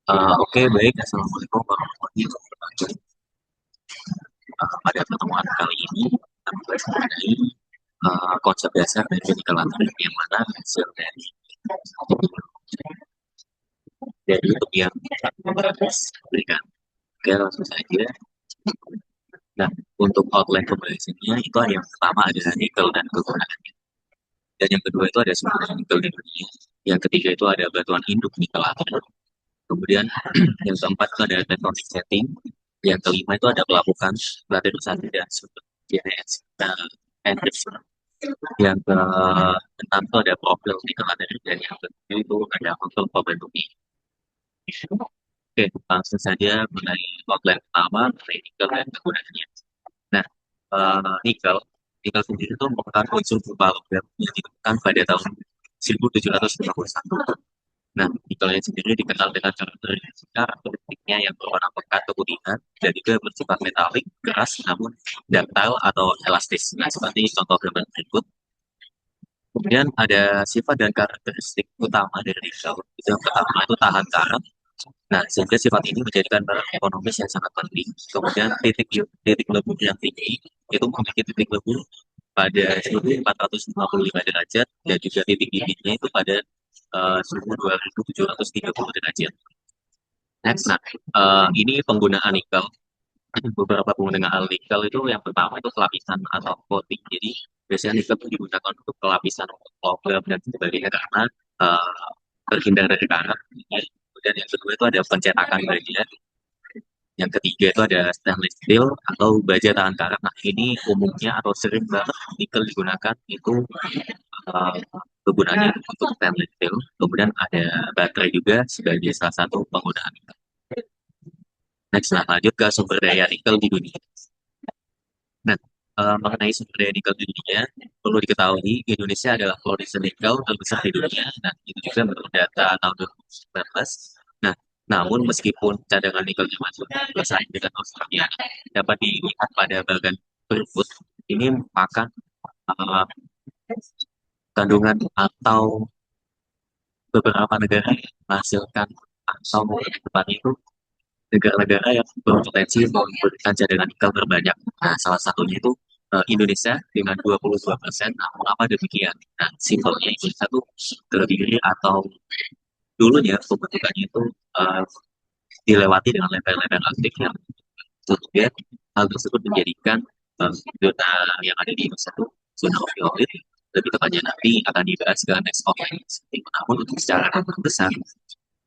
Oke, baik. Assalamualaikum warahmatullahi wabarakatuh. Pada pertemuan kali ini, kita membahas mengenai konsep dasar dari kenikelateran yang mana hasil dari itu yang berikan. Oke, langsung saja. Nah, untuk outline pembahasannya itu ada yang pertama ada nikel dan kegunaannya. Dan yang kedua itu ada sumber nikel di dunia. Yang ketiga itu ada batuan induk nikelateral. Kemudian yang keempat itu ada tektonik setting. Yang kelima itu ada pelapukan, laterisasi dan sumber GNS. Nah, Hendrix. Yang keenam itu ada profil nikelateral dan yang ketujuh itu ada profil pembentuknya. Oke, langsung saja mengenai outline pertama, mengenai nikel dan kegunaannya. Nah, nikel, nikel sendiri itu merupakan unsur berupa logam yang ditemukan pada tahun 1751. Nah, nikelnya sendiri dikenal dengan karakteristiknya yang berwarna pekat keputihan dan juga bersifat metalik, keras, namun ductile atau elastis. Nah, seperti contoh gambar berikut. Kemudian ada sifat dan karakteristik utama dari nikel. Itu yang pertama itu tahan karat. Nah, sehingga sifat ini menjadikan barang ekonomis yang sangat penting. Kemudian titik lebur yang tinggi itu memiliki titik lebur pada suhu 455 derajat dan juga titik dinginnya itu pada suhu 2730 derajat. Next, nah, ini penggunaan nikel. Beberapa penggunaan nikel itu yang pertama itu pelapisan atau coating. Jadi biasanya nikel itu digunakan untuk pelapisan logam dan sebagainya karena uh, terhindar dari karat. Kemudian yang kedua itu ada pencetakan baja. Yang ketiga itu ada stainless steel atau baja tahan karat. Nah, ini umumnya atau sering banget nikel digunakan itu uh, kegunaannya untuk stainless steel. Kemudian ada baterai juga sebagai salah satu penggunaan. Next, nah, lanjut ke sumber daya nikel di dunia. Nah, mengenai sumber daya nikel di dunia, perlu diketahui Indonesia adalah produsen nikel terbesar di dunia. Nah, itu juga menurut data tahun 2019. Nah, namun meskipun cadangan nikelnya masuk bersaing dengan Australia, dapat dilihat pada bagian berikut ini merupakan uh, kandungan atau beberapa negara yang menghasilkan atau depan itu negara-negara yang berpotensi memberikan cadangan nikel terbanyak. Nah, salah satunya itu Indonesia dengan 22%. Nah, mengapa demikian? Nah, simpelnya Indonesia itu terdiri atau dulunya pembentukannya itu uh, dilewati dengan lembaga-lembaga aktif yang kemudian hal tersebut menjadikan zona yang ada di Indonesia itu zona off-orbit. Lebih tepatnya nanti akan dibahas ke next off-orbit. Namun untuk secara besar,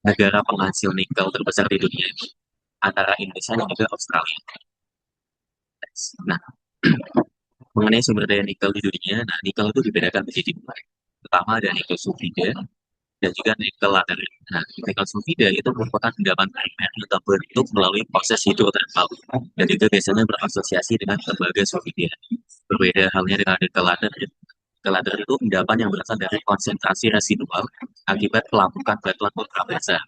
negara penghasil nikel terbesar di dunia itu antara Indonesia dan juga Australia. Nah, mengenai sumber daya nikel di dunia, nah nikel itu dibedakan menjadi dua. Pertama ada nikel sulfida dan juga nikel laterit. Nah, nikel sulfida itu merupakan endapan primer yang terbentuk melalui proses hidrotermal dan itu biasanya berasosiasi dengan tembaga sulfida. Berbeda halnya dengan nikel laterit. Nikel laterit itu endapan yang berasal dari konsentrasi residual akibat pelapukan batuan ultrabasa.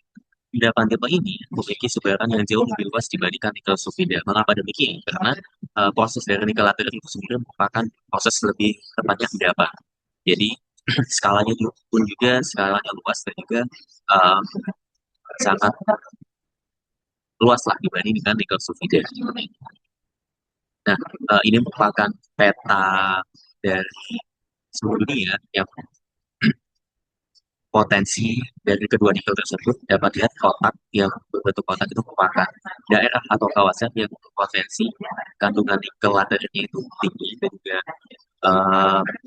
Endapan tipe ini memiliki sebaran yang jauh lebih luas dibandingkan nikel sulfida. Mengapa demikian? Karena proses dari nikel laterit itu sendiri merupakan proses lebih tepatnya endapan. Jadi skalanya pun juga skalanya luas dan juga uh, sangat luas lah dibanding dengan nikel sulfida. Nah, ini merupakan peta dari seluruh dunia yang potensi dari kedua nikel tersebut dapat lihat kotak yang berbentuk kotak itu merupakan daerah atau kawasan yang berpotensi kandungan nikel lateritnya itu tinggi dan juga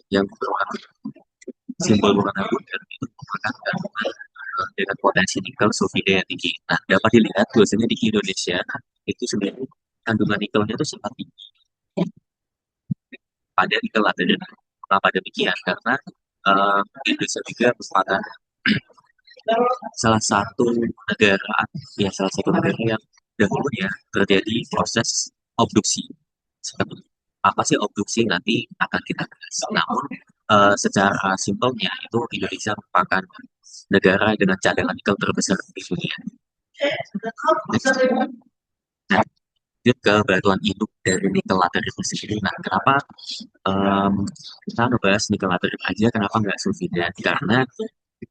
yang berwarna simbol berwarna biru itu merupakan kandungan dengan potensi nikel sulfida yang tinggi. Nah, dapat dilihat biasanya di Indonesia itu sebenarnya kandungan nikelnya itu sangat tinggi pada nikel laterit. Kenapa demikian? Karena Indonesia juga merupakan salah satu negara, ya salah satu negara yang dahulunya terjadi proses obduksi. Seperti apa sih obduksi nanti akan kita bahas. Namun secara simpelnya itu Indonesia merupakan negara dengan cadangan nikel terbesar di dunia. Nah, lanjut ke batuan induk dari nikel laterit itu sendiri. Nah, kenapa um, kita ngebahas nikel laterit aja, kenapa nggak sulfida? Karena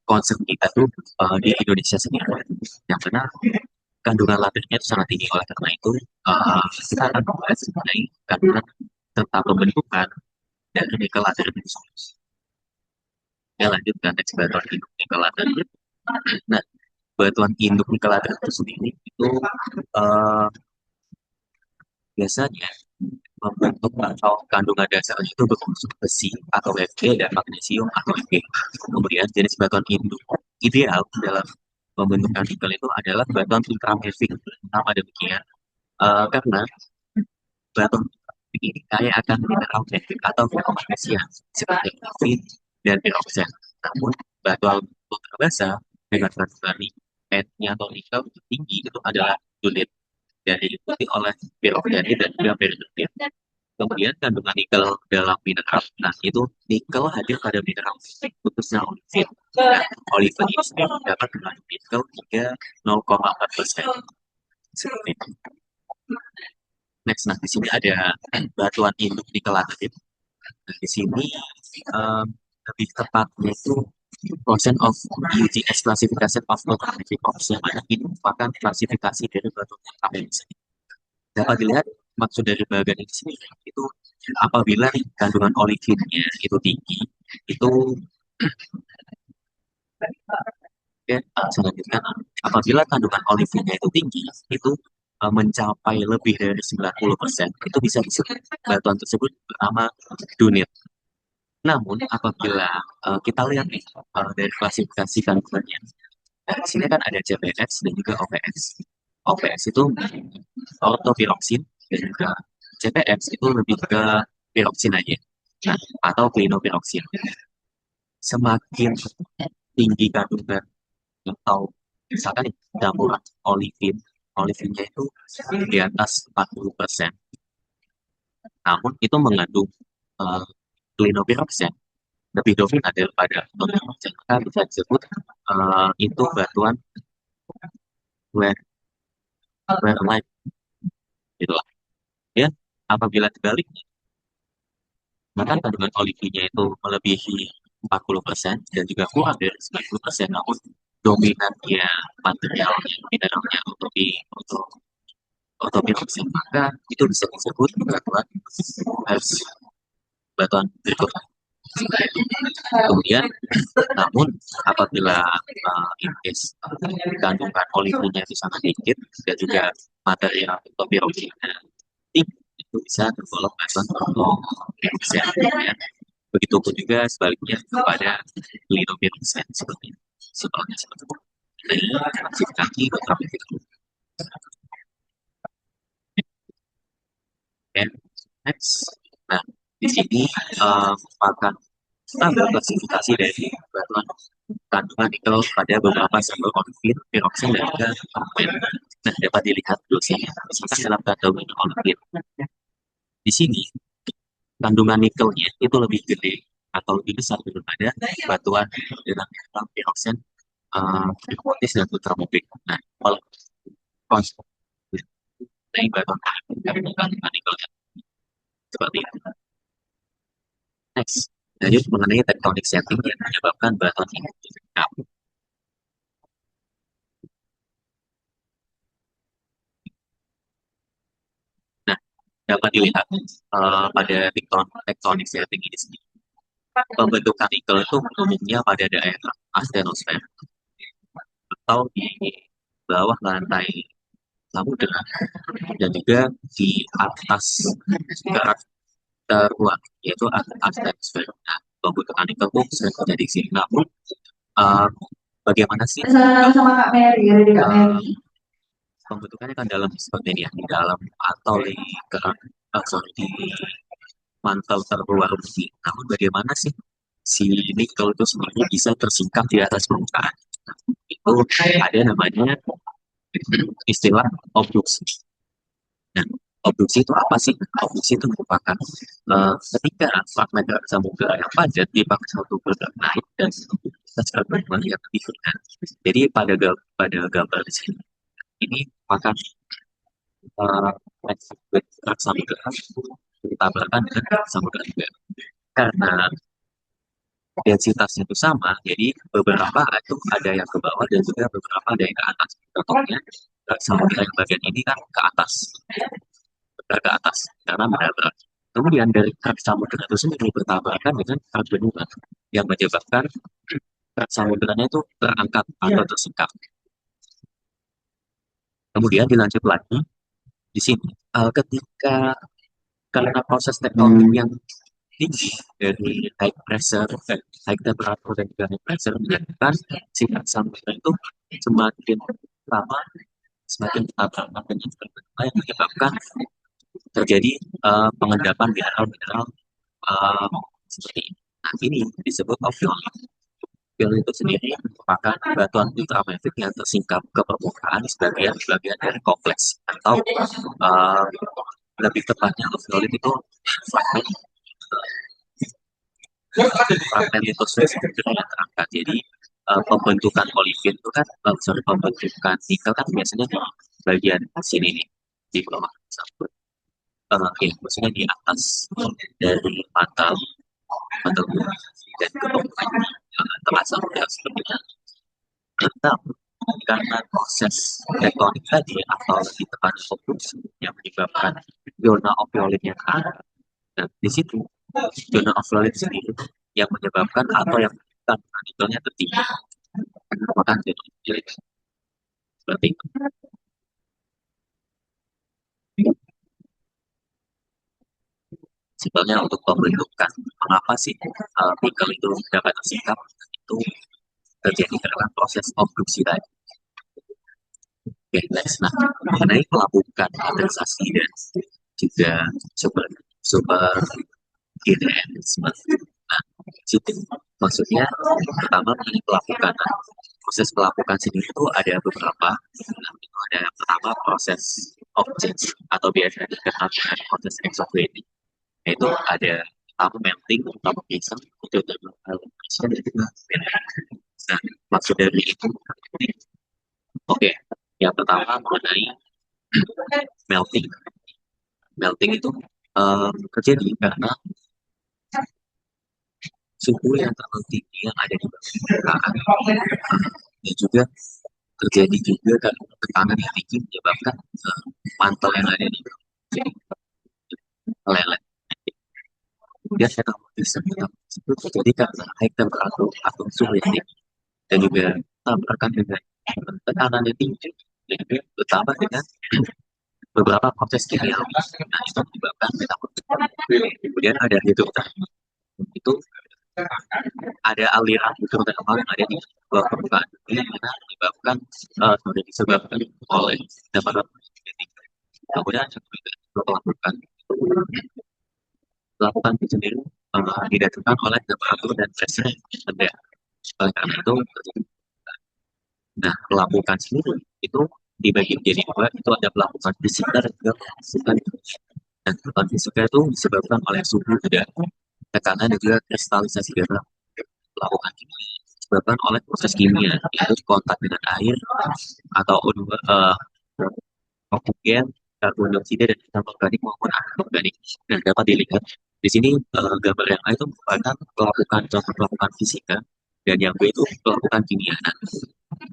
concern kita tuh di Indonesia sendiri, yang mana kandungan laternya itu sangat tinggi. Oleh karena itu, kita akan membahas mengenai kandungan serta pembentukan dari nikel later itu. Ya, lanjut ke teks batuan induk nikel later. Nah, batuan induk nikel later itu sendiri itu eh, biasanya membentuk atau kandungan dasarnya itu berunsur besi atau Fe dan magnesium atau Fe. Kemudian jenis batuan induk ideal dalam pembentukan nikel itu adalah batuan ultramafic. Kenapa demikian? Karena batuan ini kaya akan mineral atau ferromagnesia seperti grafit dan piroksen. Namun batuan ultra basa dengan kandungan Fe-nya atau nikel tinggi itu adalah sulit dan diikuti oleh piroksenit dan juga peridotit. Kemudian kandungan nikel dalam mineral, nah itu nikel hadir pada mineral khususnya olivin. Nah, olivin ini sendiri dapat mengandung nikel hingga 0,4%. Seperti itu. Next, nah di sini ada batuan induk nikel laterit. Nah, di sini um, lebih tepatnya itu portion of UGS classification of automatic ops yang mana ini merupakan klasifikasi dari batuan laterit. Dapat dilihat maksud dari bagian ini sendiri itu apabila kandungan olivinnya itu tinggi, itu ya, selanjutnya apabila kandungan olivinnya itu tinggi, itu mencapai lebih dari 90%, itu bisa disebut batuan tersebut bernama dunit. Namun apabila kita lihat nih dari klasifikasi kandungannya, nah, di sini kan ada CPX dan juga OPX. OPX itu ortopiroksin dan juga CPX itu lebih ke piroksin aja. Nah, atau klinopiroksin. Semakin tinggi kandungan atau misalkan campuran olivin, olivinnya itu di atas 40%. Namun itu mengandung uh, klinopiroksin lebih dominan daripada klinopiroksin. Maka bisa disebut itu batuan where, where life gitu lah. Ya, apabila sebaliknya, maka kandungan olivinnya itu melebihi 40% dan juga kurang dari 90%, namun dominannya materialnya, mineralnya untuk piroksin, maka itu bisa disebut batuan harus batuan berikutnya. Kemudian, namun apabila in case kandungan olivinnya itu sangat sedikit dan juga material atau piroksinnya tinggi, itu bisa tergolong batuan piroksin. Ya. Begitupun juga sebaliknya kepada linopiroksin seperti itu. Simpelnya seperti itu. Jadi klasifikasi beberapa itu. Dan next, nah di sini merupakan standar klasifikasi dari batuan kandungan nikel pada beberapa sampel olivin, piroksin, dan juga amen. Nah, dapat dilihat dosisnya. Misalkan dalam kandungan olivin, di sini kandungan nikelnya itu lebih gede atau lebih besar daripada batuan dengan mineral piroksin, hipnotis dan ultramobik. Nah, kalau konsep dari batuan kandungan nikelnya seperti itu. Next, lanjut mengenai tektonik setting yang menyebabkan batuan ini kabur. Nah, dapat dilihat pada tektonik setting ini sendiri. Pembentukan nikel itu umumnya pada daerah astenosfer atau di bawah lantai samudera dan juga di atas garak terluar yaitu astenosfer. Nah, pembentukan nikel itu sering terjadi di sini. Namun uh, bagaimana sih sama Kak Mary, dari Kak Mary. Pembentukannya kan dalam seperti ini ya, di dalam atau di gerak sorry, di mantel terluar bumi. Namun bagaimana sih si nikel itu sebenarnya bisa tersingkap di atas permukaan? Itu ada namanya istilah obduksi. Nah, obduksi itu apa sih? Obduksi itu merupakan ketika fragmen samudera yang padat dipaksa untuk bergerak naik dan secara berkembang yang lebih ringan. Jadi pada gambar di sini ini maka bergerak samudera ditabrakan dengan samudera juga. Karena densitasnya itu sama, jadi beberapa itu ada yang ke bawah dan juga beberapa ada yang ke atas. Contohnya, samudera yang bagian ini kan ke atas, ke atas karena menabrak. Kemudian dari krak samudera itu sendiri bertabrakan dengan krak benua yang menyebabkan krak samuderanya itu terangkat atau tersingkap. Kemudian dilanjut lagi di sini, ketika karena proses tektonik yang tinggi dari high pressure, high temperature dan juga high pressure menyebabkan sifat samudera itu semakin lama semakin bertambah dengan yang menyebabkan terjadi pengendapan mineral-mineral uh, seperti ini. Nah, ini disebut ophiolite. Ophiolite itu sendiri merupakan batuan ultramafic yang tersingkap ke permukaan sebagai bagian dari kompleks atau uh, lebih tepatnya ophiolite itu fragmen fragmen litosfer yang terangkat. Jadi pembentukan olivin itu kan, sorry, pembentukan nikel kan biasanya di bagian sini nih, di bawah sabut. Ya, maksudnya di atas dari mantel bumi dan ke bawah terasa udah seperti itu. Tetap karena proses tektonik tadi atau di tekan fokus yang menyebabkan zona opioid yang ada. Nah, di situ zona opioid sendiri yang menyebabkan atau yang menyebabkan nikelnya tertinggi. Maka zona opioid seperti itu. Simpelnya untuk pembentukan mengapa sih nikel itu dapat tersingkap itu terjadi karena proses obduksi tadi. Oke, next. Nah, mengenai pelabuhan adensasi dan juga super super GDM. Nah, situ maksudnya pertama mengenai pelapukan. Nah, proses pelapukan sendiri itu ada beberapa. Nah, itu ada yang pertama proses objek atau biasa dikenal dengan proses exofreezing. Yaitu ada pertama melting, pertama pisang, itu adalah aluminium dan juga melting. Nah, maksud dari itu, oke, yang pertama mengenai melting. Melting itu terjadi karena suhu yang terlalu tinggi yang ada di permukaan dan juga terjadi juga karena tekanan yang tinggi menyebabkan mantel yang ada di bawah jadi meleleh. Kemudian metabolisme itu terjadi karena high temperature atau suhu yang tinggi dan juga tabrakan dengan tekanan yang tinggi dan juga bertambah dengan beberapa proses kimiawi. Nah, itu menyebabkan metabolisme. Kemudian ada hidrotermal. Itu ada aliran hidrotermal yang ada di bawah permukaan bumi yang mana menyebabkan sudah disebabkan oleh dapat kemudian melakukan melakukan itu sendiri didasarkan oleh temperatur dan pressure yang rendah. Oleh karena itu, nah pelapukan sendiri itu dibagi menjadi dua, itu ada pelapukan fisika dan juga pelapukan kimia. Dan pelapukan fisika itu disebabkan oleh suhu udara, tekanan dan juga kristalisasi garam. Pelapukan kimia disebabkan oleh proses kimia, yaitu kontak dengan air atau oksigen, karbon dioksida dan asam organik maupun anorganik. Nah, dapat dilihat di sini gambar yang A itu merupakan pelapukan contoh pelapukan fisika dan yang B itu pelapukan kimia. Nah,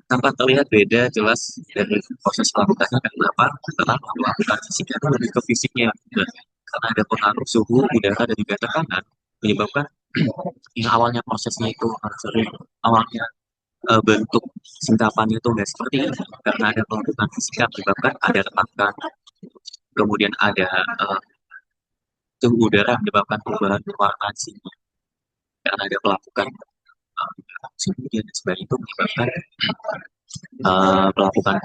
tampak terlihat beda jelas dari proses pelapukannya. Kenapa? Karena pelapukan fisika itu lebih ke fisiknya. Nah, karena ada pengaruh suhu, udara dan juga tekanan menyebabkan yang awalnya prosesnya itu sering awalnya bentuk singkapannya itu nggak seperti ini karena ada pelapukan fisika menyebabkan ada retakan, kemudian ada suhu udara menyebabkan perubahan warna sinyal karena ada pelapukan suhu dan sebagainya itu menyebabkan pelapukan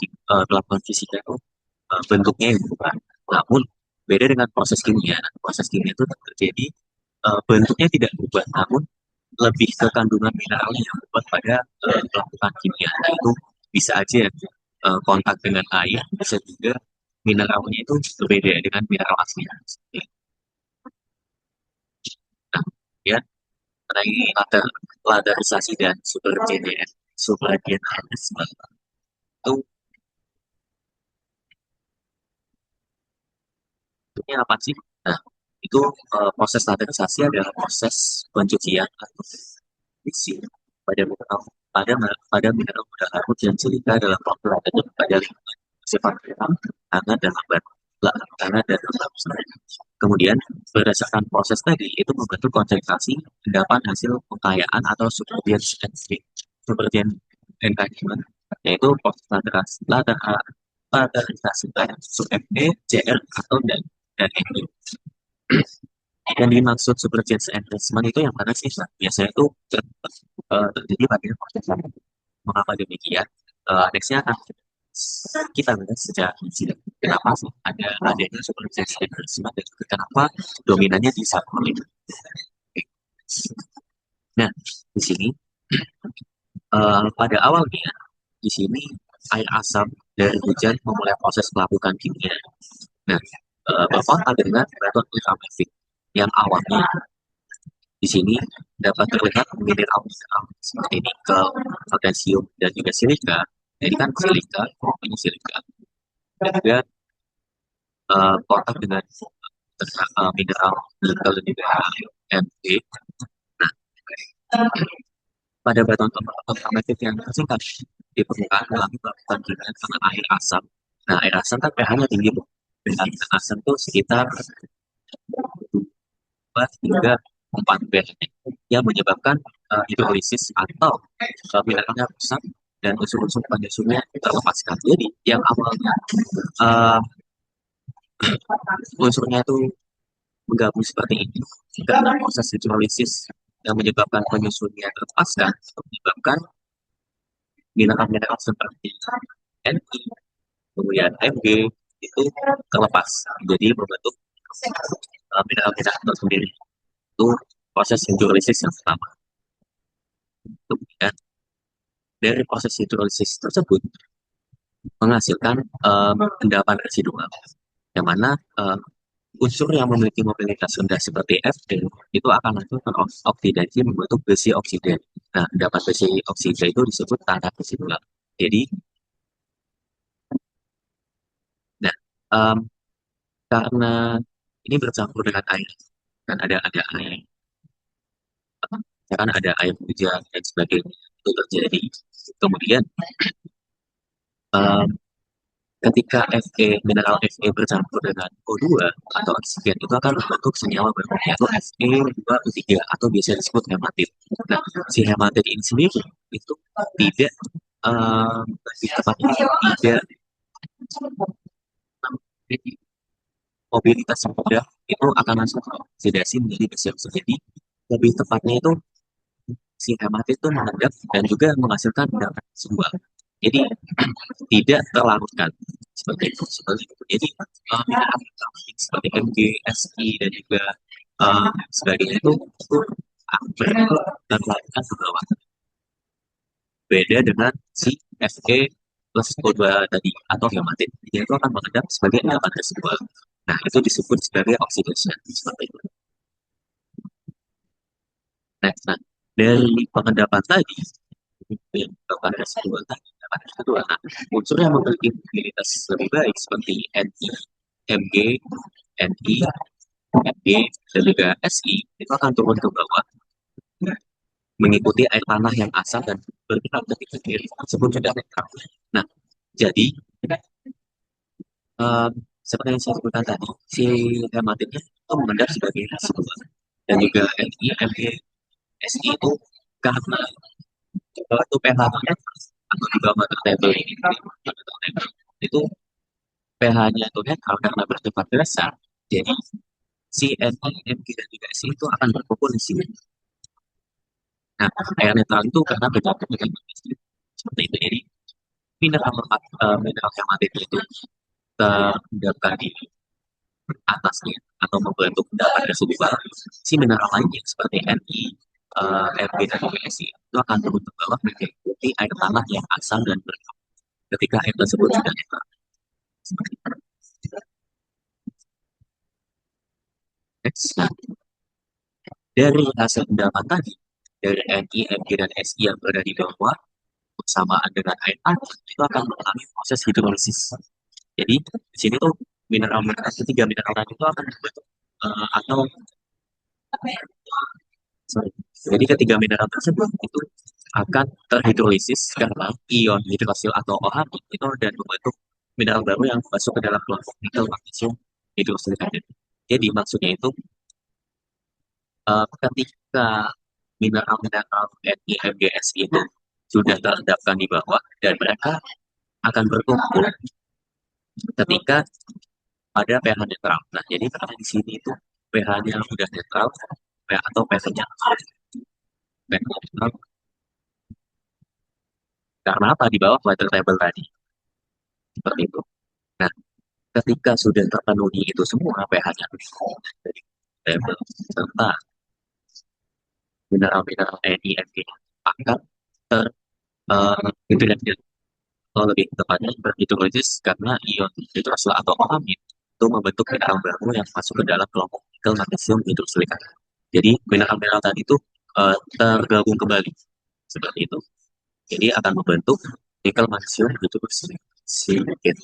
fisika itu bentuknya yang berubah. Namun beda dengan proses kimia. Proses kimia itu terjadi bentuknya tidak berubah, namun lebih ke kandungan mineralnya yang berubah pada pelapukan kimia. Nah, itu bisa aja kontak dengan air, bisa juga mineralnya itu berbeda dengan mineral asli. Nah, ya, mengenai ladarisasi dan supergenerisme itu bentuknya apa sih? Nah, itu proses ladarisasi adalah proses pencucian atau isi pada mineral mudah larut dan silika dalam waktu tertentu pada lingkungan sifat hangat dan lambat. Hangat dan lambat. Kemudian, berdasarkan proses tadi, itu membentuk konsentrasi endapan hasil pengkayaan atau submergent engagement, yaitu proses lateralisasi sub Fe, Cl, atau dan Fe. Yang dimaksud submergence engagement itu yang mana sih? Nah, biasanya itu terjadi pada proses mengapa demikian. Nextnya akan kita bahas secara insiden. Kenapa sih adanya submergence engagement dan juga kenapa dominannya di submarine. Nah, di sini pada awalnya di sini air asam dari hujan memulai proses melakukan kimia. Nah, berkontak dengan batuan ultraviolet yang awalnya di sini dapat terlihat mineral-mineral seperti nikel, potasium, dan juga silika. Jadi kan silika, ini silika, dan juga kontak dengan mineral nikel dan juga Mg. Nah, pada batuan ultraviolet yang tersingkat di permukaan mengalami pelapukan dengan karena air asam. Nah, air asam kan pH-nya tinggi, Bu. pH asam itu sekitar 2 hingga 4 pH yang menyebabkan hidrolisis atau mineralnya rusak dan unsur-unsur potasiumnya terlepaskan. Jadi yang awalnya uh, unsurnya itu menggabung seperti ini, karena proses hidrolisis yang menyebabkan penyusunnya terlepaskan, menyebabkan mineral-mineral seperti Ni, kemudian Mg itu terlepas, jadi membentuk mineral-mineral tersendiri. Itu proses hidrolisis yang pertama. Kemudian dari proses hidrolisis tersebut menghasilkan endapan residual, yang mana unsur yang memiliki mobilitas rendah seperti Fe itu akan langsung teroksidasi membentuk besi oksida. Nah, endapan besi oksida itu disebut tanah residual. Jadi, nah, karena ini bercampur dengan air, kan ada air, ya kan ada air hujan dan sebagainya itu terjadi. Kemudian ketika mineral Fe bercampur dengan O2 atau oksigen itu akan membentuk senyawa baru yaitu Fe2O3 atau biasa disebut hematit. Nah, si hematit ini sendiri itu tidak lebih tepatnya tidak mobilitas yang rendah itu akan langsung oksidasi menjadi besi oksida. Jadi lebih tepatnya itu si hematit itu mengendap dan juga menghasilkan endapan sebuah. Jadi tidak terlarutkan seperti itu. Jadi mineral seperti Mg, Si dan juga sebagainya itu terlarutkan ke bawah. Beda dengan si Fe plus O2 tadi atau hematit. Dia itu akan mengendap sebagai endapan residual. Nah, itu disebut sebagai oxidation seperti itu. Nah, dari pengendapan tadi, endapan residual tadi, nah, unsur yang memiliki mobilitas lebih baik seperti Ni, Mg, Ni, Mg, dan juga Si itu akan turun ke bawah mengikuti air tanah yang asam dan bergerak ketika diri tersebut sudah netral. Nah, jadi seperti yang saya sebutkan tadi, si hematitnya itu mengendap sebagai residual dan juga Ni, Mg, Si itu karena itu pH-nya atau juga water table ini itu pH-nya itu netral karena bersifat dasar. Jadi si Ni, Mg dan juga Si itu akan berkumpul di sini. Nah, air netral itu karena bercampur dengan magnesia seperti itu. Jadi mineral hematit itu terendapkan di atasnya atau membentuk endapan residual. Si mineral lainnya seperti Ni, Mg dan juga Si itu akan turun ke bawah mengikuti air tanah yang asam dan bergerak ketika air tersebut sudah netral. Seperti itu. Nah, dari hasil endapan tadi, dari Ni, Mg, dan Si yang berada di bawah bersamaan dengan air tanah itu akan mengalami proses hidrolisis. Jadi di sini tuh ketiga mineral tadi itu akan membentuk atau sorry. Jadi ketiga mineral tersebut itu akan terhidrolisis karena ion hidroksil atau OH itu dan membentuk mineral baru yang masuk ke dalam kelompok nikel magnesium hidroksilikat. Jadi maksudnya itu ketika mineral-mineral NiMgS itu sudah terendapkan di bawah dan mereka akan berkumpul ketika pada pH netral. Nah, jadi karena di sini itu pH-nya sudah netral, pH atau pH-nya netral, karena apa? Di bawah water table tadi. Seperti itu. Nah, ketika sudah terpenuhi itu semua pH-nya dari table serta mineral-mineral NiMg akan ter hidrogen atau lebih tepatnya berhidrolisis karena ion hidroksil atau amin itu membentuk mineral baru yang masuk ke dalam kelompok nikel magnesium hidroksilikat. Jadi mineral-mineral tadi itu tergabung kembali seperti itu. Jadi akan membentuk nikel magnesium hidroksilikat.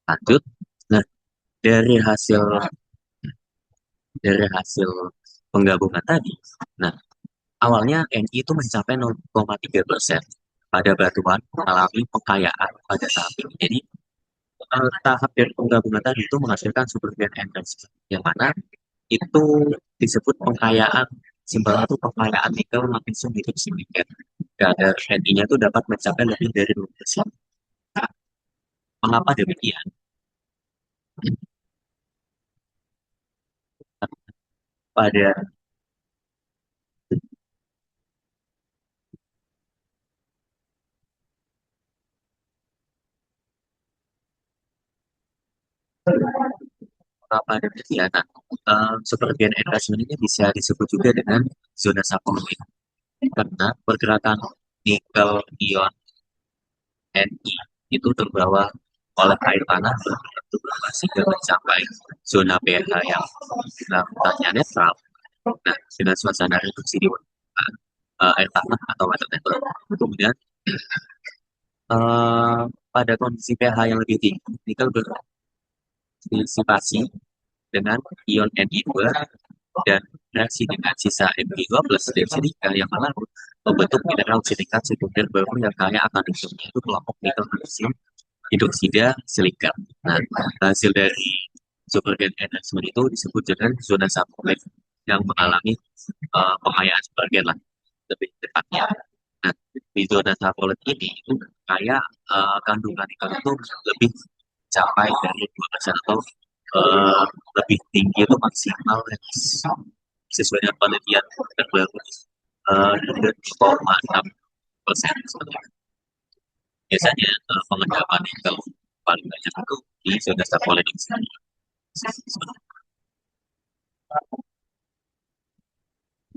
Lanjut. Nah, dari hasil dari hasil penggabungan tadi, nah awalnya Ni itu mencapai 0,3% pada batuan mengalami pengkayaan pada tahap ini. Jadi tahap dari penggabungan tadi itu menghasilkan supergen enhancement, yang mana itu disebut pengkayaan simpel itu pengkayaan nikel magnesium hidroksilat. Kadar Ni-nya itu dapat mencapai lebih dari 2%. Mengapa demikian? Pada Mengapa demikian? Nah, supergen enhancement ini bisa disebut juga dengan zona saponin karena pergerakan nikel ion Ni itu terbawa oleh air tanah sehingga mencapai zona pH yang tanya netral. Nah, dengan suasana reduksi di air tanah atau water table. Kemudian eh, pada kondisi pH yang lebih tinggi, nikel berdisipasi dengan ion Ni2 dan reaksi dengan sisa Mg2 plus dari silika yang melarut membentuk mineral silikat sekunder baru yang kaya akan hidrogen itu kelompok nikel magnesium hidroksida silika. Nah, hasil dari supergen enhancement itu disebut dengan zona subclave yang mengalami pengayaan supergen lah lebih tepatnya. Nah, di zona subclave ini itu kaya kandungan nikel itu lebih capai dari 2% atau lebih tinggi itu maksimal sesuai dengan penelitian terbaru 2,6%. Biasanya pengendapan nikel paling banyak itu di zona subclave ini.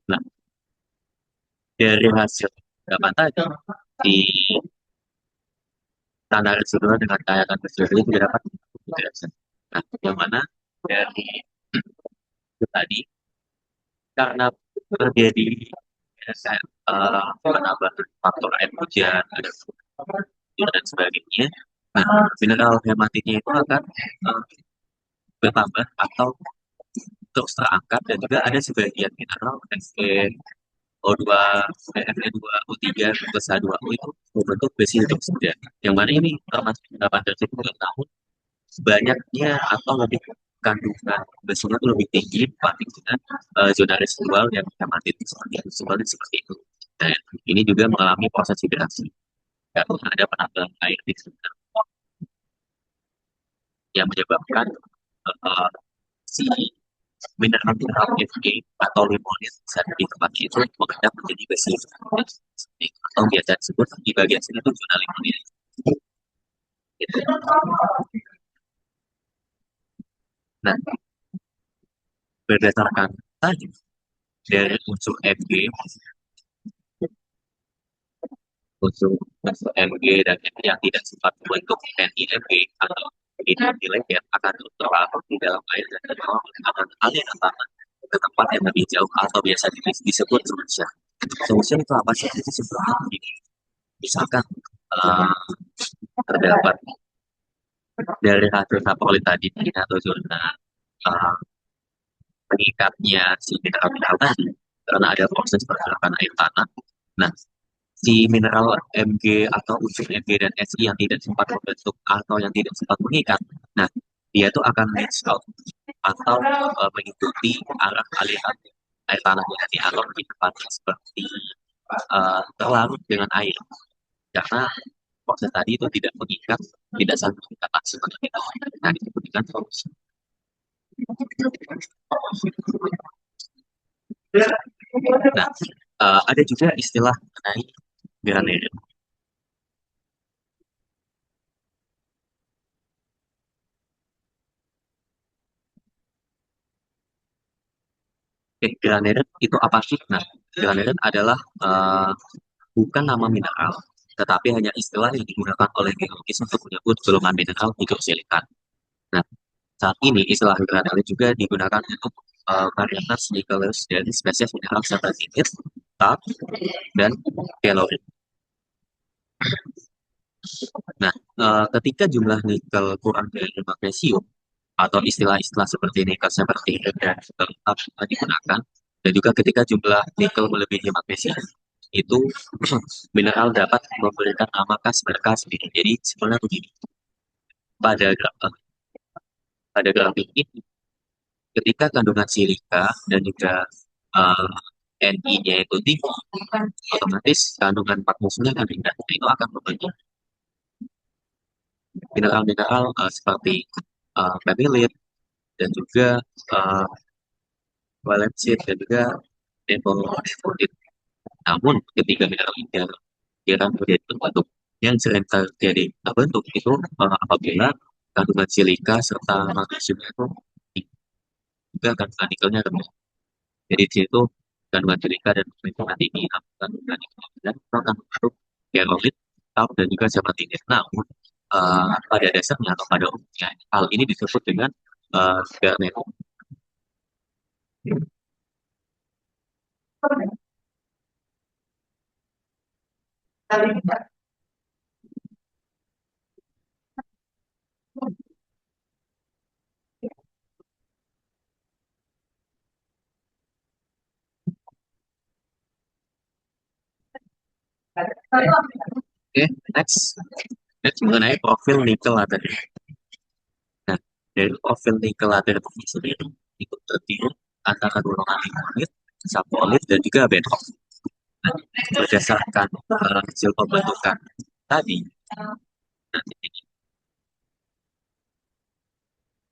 Nah, dari hasil pendapat tadi di standar residual dengan kayakan berselisih tidak dapat dijelaskan. Nah, yang mana dari itu tadi karena terjadi penambahan faktor air hujan, ada dan sebagainya. Nah, mineral hematitnya itu akan bertambah atau terus terangkat dan juga ada sebagian mineral O2, Fe2O3 plus H2O itu membentuk besi hidroksida. Yang mana ini termasuk pendapat tersebut namun banyaknya atau lebih kandungan besinya itu lebih tinggi dibanding dengan zona residual yang hematit seperti itu. Dan ini juga mengalami proses hidrasi karena ada penambahan air di sana yang menyebabkan uh, si mineral-mineral Fe atau limonit saat di tempat itu mengendap menjadi besi atau biasa disebut di bagian sini itu zona limonit. Gitu. Nah, berdasarkan tadi dari unsur Mg, unsur Mg dan Mg yang tidak sempat membentuk NiMg atau ini lengket akan terlarut di dalam air dan akan aliran tanah ke tempat yang lebih jauh atau biasa disebut solusi. Solusi itu apa sih? Itu sebenarnya begini. Misalkan terdapat dari hasil sampel tadi atau zona uh, mengikatnya si mineral-mineral tadi karena ada proses pergerakan air tanah. Nah, si mineral Mg atau unsur Mg dan Si yang tidak sempat membentuk atau yang tidak sempat mengikat, nah dia tuh akan leach out atau mengikuti arah aliran air tanahnya nanti atau lebih tepatnya seperti terlarut dengan air karena proses tadi itu tidak mengikat, tidak saling mengikat langsung dengan itu. Nah, disebut dengan solusi. Nah, ada juga istilah mengenai granule. Oke, granule itu apa sih? Nah, granule adalah bukan nama mineral, tetapi hanya istilah yang digunakan oleh geologis untuk menyebut golongan mineral hidrosilikat. Nah, saat ini istilah granule juga digunakan untuk varietas nikelus dari spesies mineral seperti nit, tap, dan keloid. Nah, ketika jumlah nikel kurang dari magnesium atau istilah-istilah seperti nikel seperti dan tetap digunakan, dan juga ketika jumlah nikel melebihi magnesium, itu mineral dapat memberikan nama khas berkas sendiri. Jadi sebenarnya begini, pada pada grafik ini, ketika kandungan silika dan juga uh, Ni-nya itu tinggi, otomatis kandungan magnesiumnya akan rendah. Nah, itu akan membentuk mineral-mineral seperti pemilit dan juga uh, valensit dan juga deposit. Namun ketika mineral ini jarang terjadi terbentuk, yang sering terjadi terbentuk itu apabila kandungan silika serta magnesium itu tinggi, juga kandungan nikelnya rendah. Jadi di situ kandungan silika dan magnesium nanti tinggi, kandungan nikel dan itu akan membentuk kerolit, tau, dan juga seperti ini. Namun pada dasarnya atau pada umumnya hal ini disebut dengan garnet. Oke, next. Next mengenai profil nikel later. Nah, dari profil nikel later itu sendiri itu terdiri antara golongan limonit, sapolit, dan juga bedrock. Nah, berdasarkan hasil pembentukan tadi, nanti ini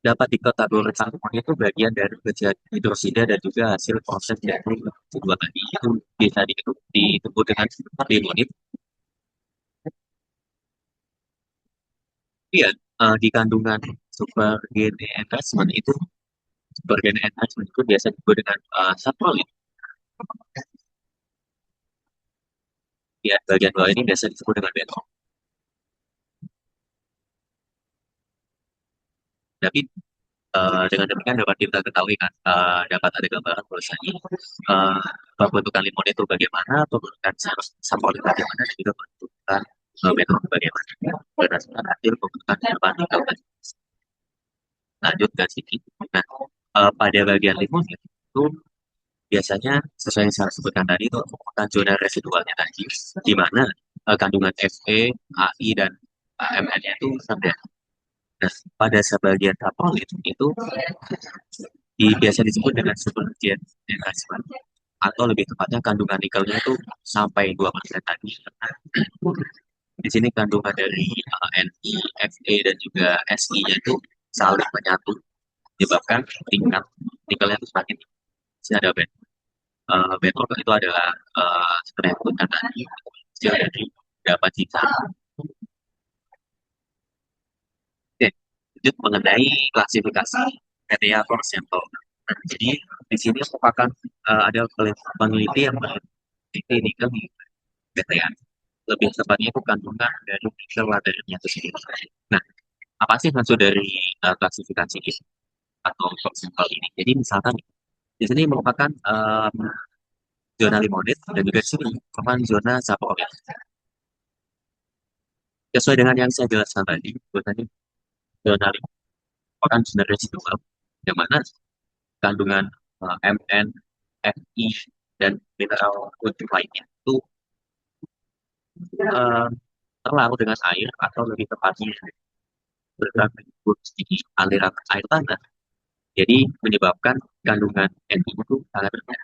dapat dikategorikan itu bagian dari kejadian hidrosida dan juga hasil proses dari kedua tadi itu bisa disebut dengan limonit. Iya, di kandungan super gene enhancement itu super gene enhancement itu biasa disebut dengan sapolit. Ya, bagian bawah ini biasa disebut dengan bedrock. Tapi dengan demikian dapat kita ketahui kan, dapat ada gambaran bahwasanya uh, pembentukan limon itu bagaimana, pembentukan sampel itu bagaimana, dan juga pembentukan metode bagaimana berdasarkan hasil pembentukan bahan nikel tadi. Lanjut ke sini. Nah, pada bagian limon itu biasanya sesuai yang saya sebutkan tadi itu merupakan zona residualnya tadi, di mana kandungan Fe, Ai, dan Mn-nya itu rendah. Nah, pada sebagian kapal itu biasa disebut dengan supergen enhancement atau lebih tepatnya kandungan nikelnya itu sampai 2% tadi. Di sini kandungan dari Ni, Fe, dan juga Si-nya itu saling menyatu, menyebabkan tingkat nikelnya itu semakin tinggi. Di sini ada bentor itu adalah seperti yang aku katakan tadi, hasil dari dapat sisa. Oke, lanjut mengenai klasifikasi kriteria core sample. Nah, jadi di sini merupakan ada peneliti yang meneliti nikel di kriteria. Lebih tepatnya itu kandungan dari nikel laternya itu sendiri. Nah, apa sih maksud dari klasifikasi ini atau core sample ini? Jadi misalkan di sini merupakan zona limonit dan juga di sini merupakan zona saponin. Sesuai dengan yang saya jelaskan tadi, bahwasanya zona limonit merupakan zona residual, yang mana kandungan MnFi, dan mineral penting lainnya itu eh, terlarut dengan air atau lebih tepatnya bergerak di aliran air tanah. Jadi menyebabkan kandungan Ni itu sangat rendah.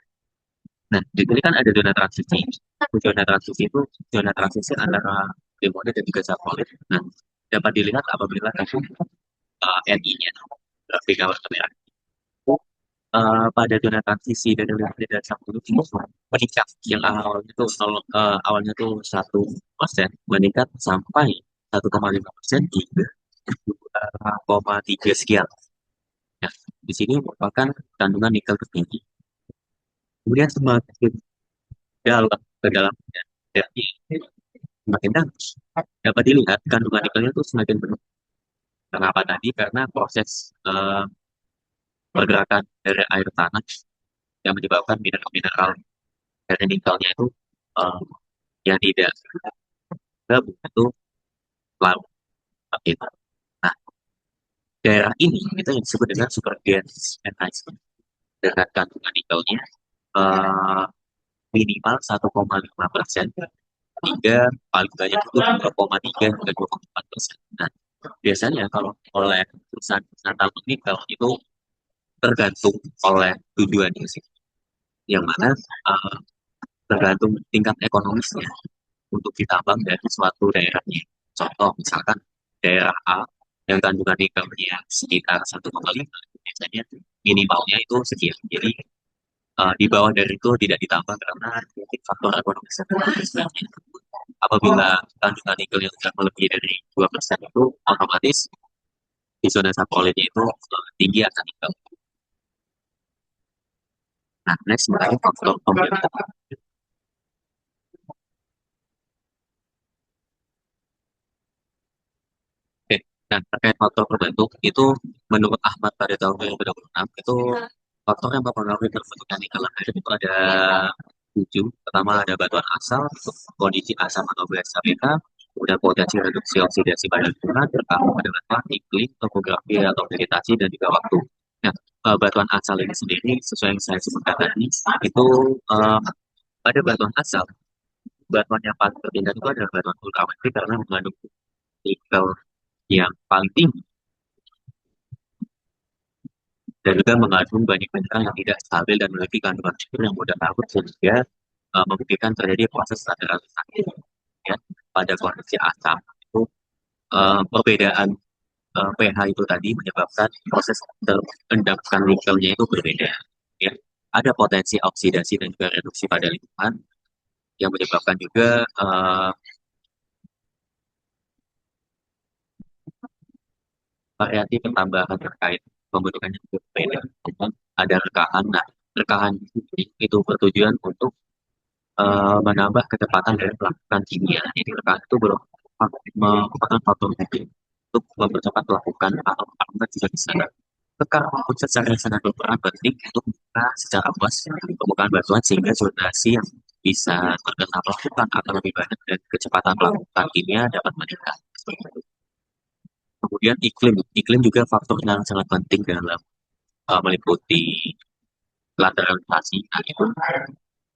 Nah, di sini kan ada zona transisi. Zona transisi itu zona transisi antara demonet dan juga sapolit. Nah, dapat dilihat apabila kasus Ni-nya di gambar kamera pada zona transisi dari Leonardo dan Saputo itu meningkat yang awalnya tuh awalnya tuh 1% meningkat sampai 1,5% hingga 2,3 sekian. Nah, di sini merupakan kandungan nikel tertinggi. Kemudian semakin dalam ke dalam jadi semakin dalam dapat dilihat kandungan nikelnya itu semakin penuh. Kenapa tadi? Karena proses pergerakan dari air tanah yang menyebabkan mineral-mineral dari nikelnya itu eh, yang tidak gabung itu larut seperti itu. Nah, daerah ini itu yang disebut dengan super dense enhancement dengan kandungan nikelnya eh, minimal 1,5% hingga paling banyak itu 2,3 hingga 2,4%. Nah, biasanya kalau oleh perusahaan-perusahaan tambang nikel itu tergantung oleh tujuannya sih, yang mana eh, tergantung tingkat ekonomisnya untuk ditambang dari suatu daerahnya. Contoh misalkan daerah A yang kandungan nikelnya sekitar 1,5, biasanya minimalnya itu sekian. Jadi di bawah dari itu tidak ditambah karena mungkin faktor ekonomi sebenarnya. Apabila kandungan nikelnya sudah melebihi dari 2% itu otomatis di zona sapolitnya itu tinggi akan nikel. Nah, next sebenarnya faktor pemerintah. Oke, dan terkait faktor terbentuk itu menurut Ahmad pada tahun 2026 itu faktor yang mempengaruhi terbentuknya nikel air itu ada 7. Pertama ada batuan asal, kondisi asam atau BSAPK, kemudian potensi reduksi oksidasi pada lingkungan, terutama pada batuan, iklim, topografi atau vegetasi dan juga waktu. Nah, batuan asal ini sendiri sesuai yang saya sebutkan tadi itu eh, pada batuan asal, batuan yang paling tertinggal itu adalah batuan ultramagnetik karena mengandung nikel yang paling tinggi dan juga mengandung banyak mineral yang tidak stabil dan memiliki kandungan cukur yang mudah larut sehingga memungkinkan terjadi proses lateralisasi ya pada kondisi asam itu perbedaan pH itu tadi menyebabkan proses terendapkan nikelnya itu berbeda ya ada potensi oksidasi dan juga reduksi pada lingkungan yang menyebabkan juga variasi penambahan terkait pembentukannya juga berbeda. Kemudian ada rekahan. Nah, rekahan itu bertujuan untuk menambah kecepatan dari pelakukan kimia. Jadi rekahan itu merupakan faktor penting untuk mempercepat pelakukan atau melakukan juga di sana. Tekan pusat secara sangat berperan penting untuk membuka secara luas permukaan batuan sehingga zonasi yang bisa terkena pelakukan akan lebih banyak dan kecepatan pelakukan kimia dapat meningkat. Kemudian iklim, iklim juga faktor yang sangat penting dalam meliputi lateralisasi. Nah, itu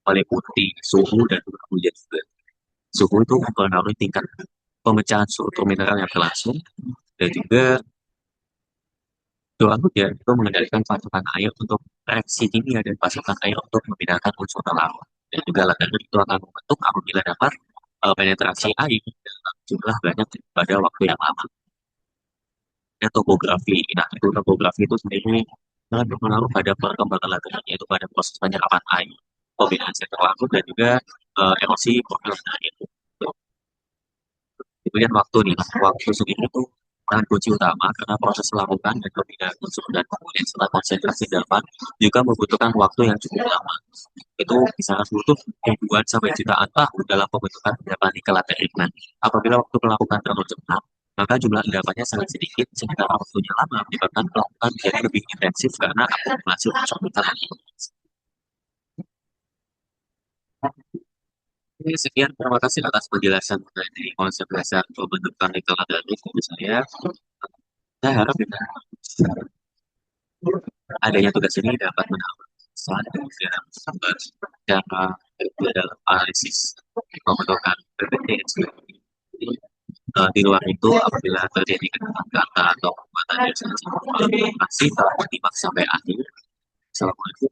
meliputi suhu dan juga hujan juga. Suhu itu mempengaruhi tingkat pemecahan struktur mineral yang berlangsung dan juga curah hujan itu mengendalikan pasokan air untuk reaksi kimia dan pasokan air untuk memindahkan unsur lava. Dan juga lateral itu akan membentuk apabila dapat penetrasi air dalam jumlah banyak pada waktu yang lama. Ya, topografi. Nah, itu topografi itu sendiri sangat berpengaruh pada perkembangan latarnya, yaitu pada proses penyerapan air, kombinasi terlalu dan juga erosi permukaan air. Kemudian waktu nih, waktu sendiri itu peran kunci utama karena proses melakukan dan pemindahan unsur dan kemudian setelah konsentrasi dapat juga membutuhkan waktu yang cukup lama. Itu bisa butuh ribuan sampai jutaan tahun dalam pembentukan endapan nikel laterit. Nah, apabila waktu melakukan terlalu cepat, maka jumlah endapannya sangat sedikit sehingga waktunya lama menyebabkan pelakukan menjadi lebih intensif karena akumulasi unsur nikel. Oke, sekian terima kasih atas penjelasan mengenai konsep dasar pembentukan nikel laterit dari saya. Saya harap dengan adanya tugas ini dapat menambah pemeriksaan kemudian cara itu dalam analisis pembentukan PPT. Jadi, di luar itu apabila terjadi kata atau perbuatan yang sensitif masih dapat disimak sampai akhir. Assalamualaikum.